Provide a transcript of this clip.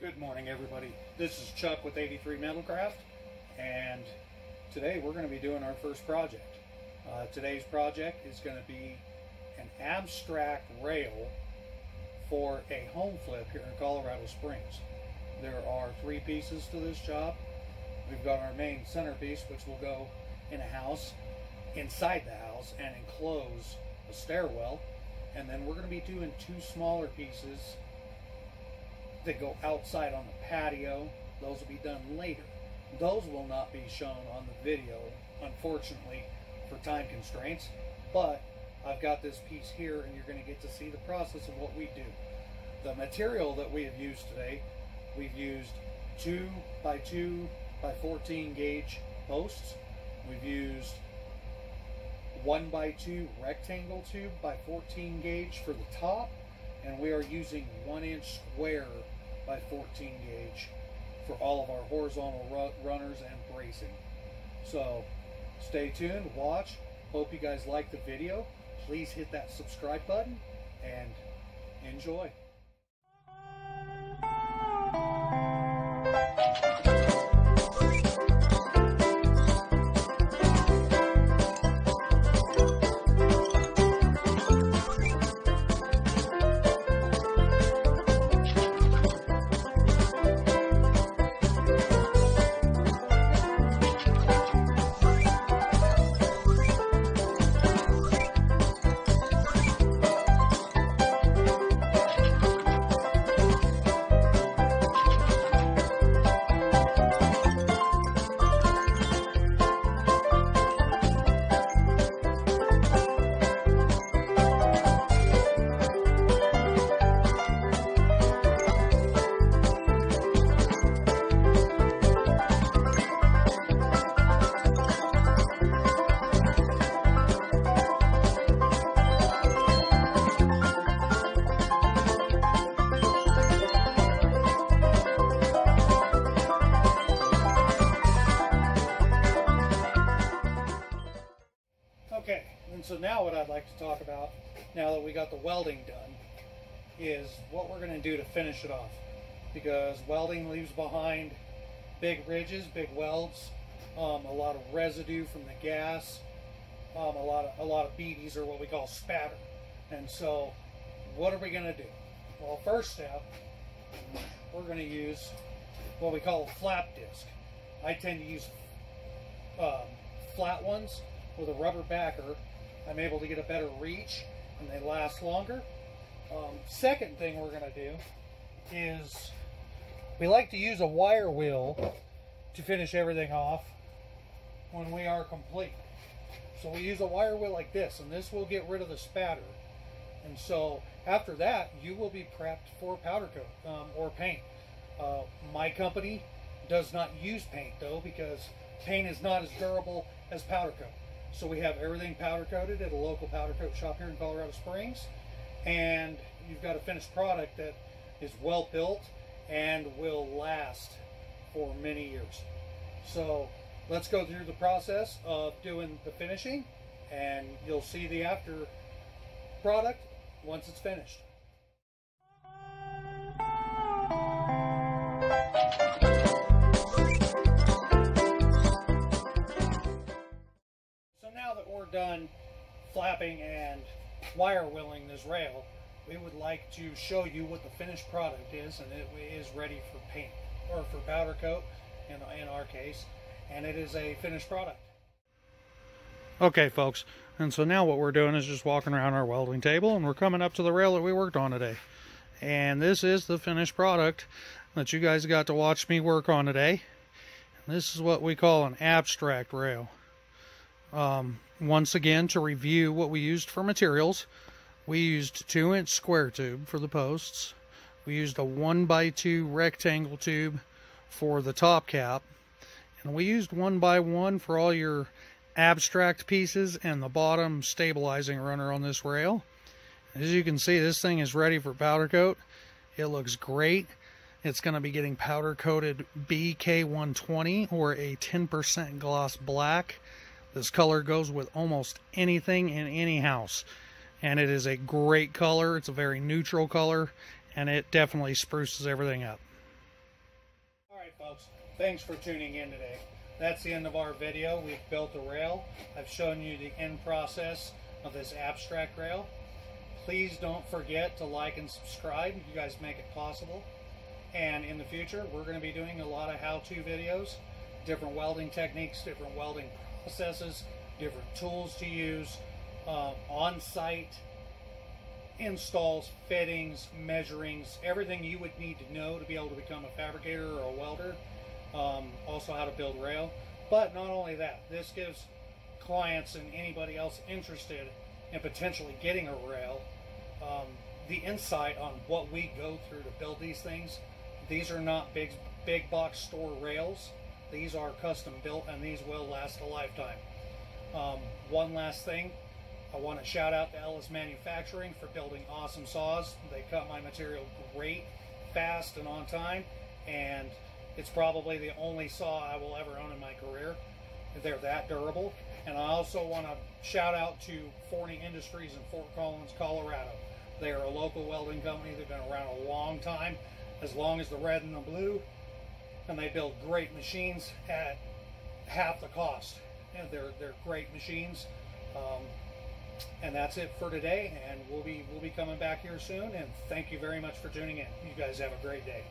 Good morning, everybody. This is Chuck with 83 Metalcraft, and today we're going to be doing our first project. Today's project is going to be an abstract rail for a home flip here in Colorado Springs. There are 3 pieces to this job. We've got our main centerpiece, which will go in a house, inside the house, and enclose a stairwell. And then we're going to be doing 2 smaller pieces that go outside on the patio. Those will be done later. Those will not be shown on the video, unfortunately, for time constraints, but I've got this piece here and you're going to get to see the process of what we do. The material that we have used today, we've used 2 by 2 by 14 gauge posts. We've used 1 by 2 rectangle tube by 14 gauge for the top, and we are using 1-inch square by 14 gauge for all of our horizontal runners and bracing. So stay tuned, watch. Hope you guys like the video. Please hit that subscribe button and enjoy. Okay, and so now what I'd like to talk about, now that we got the welding done, is what we're going to do to finish it off. Because welding leaves behind big ridges, big welds, a lot of residue from the gas, a lot of beaties, or what we call spatter. And so what are we going to do? Well, first step, we're going to use what we call a flap disc. I tend to use flat ones with a rubber backer. I'm able to get a better reach and they last longer. Second thing we're going to do is we like to use a wire wheel to finish everything off when we are complete. So we use a wire wheel like this, and this will get rid of the spatter. And so after that, you will be prepped for powder coat or paint. My company does not use paint though, because paint is not as durable as powder coat. So we have everything powder coated at a local powder coat shop here in Colorado Springs, and you've got a finished product that is well built and will last for many years. So let's go through the process of doing the finishing, and you'll see the after product once it's finished. Now that we're done flapping and wire wheeling this rail, we would like to show you what the finished product is, and it is ready for paint, or for powder coat in our case, and it is a finished product. Okay folks, and so now what we're doing is just walking around our welding table, and we're coming up to the rail that we worked on today. And this is the finished product that you guys got to watch me work on today. And this is what we call an abstract rail. Once again, to review what we used for materials, we used 2-inch square tube for the posts. We used a 1 by 2 rectangle tube for the top cap, and we used 1 by 1 for all your abstract pieces and the bottom stabilizing runner on this rail. As you can see, this thing is ready for powder coat. It looks great. It's going to be getting powder coated BK120 or a 10% gloss black. This color goes with almost anything in any house, and it is a great color. It's a very neutral color, and it definitely spruces everything up. folks. Thanks for tuning in today. That's the end of our video. We've built a rail. I've shown you the end process of this abstract rail. Please don't forget to like and subscribe. You guys make it possible. And in the future, we're going to be doing a lot of how-to videos, different welding techniques, different welding processes, different tools to use, on-site installs, fittings, measurings, everything you would need to know to be able to become a fabricator or a welder. Also how to build rail. But not only that, this gives clients and anybody else interested in potentially getting a rail the insight on what we go through to build these things. These are not big box store rails. These are custom built, and these will last a lifetime. One last thing, I want to shout out to Ellis Manufacturing for building awesome saws. They cut my material great, fast, and on time, and it's probably the only saw I will ever own in my career. They're that durable. And I also want to shout out to Forney Industries in Fort Collins, Colorado. They are a local welding company. They've been around a long time, as long as the red and the blue, and they build great machines at half the cost. And they're great machines. And that's it for today, and we'll be coming back here soon, and thank you very much for tuning in. You guys have a great day.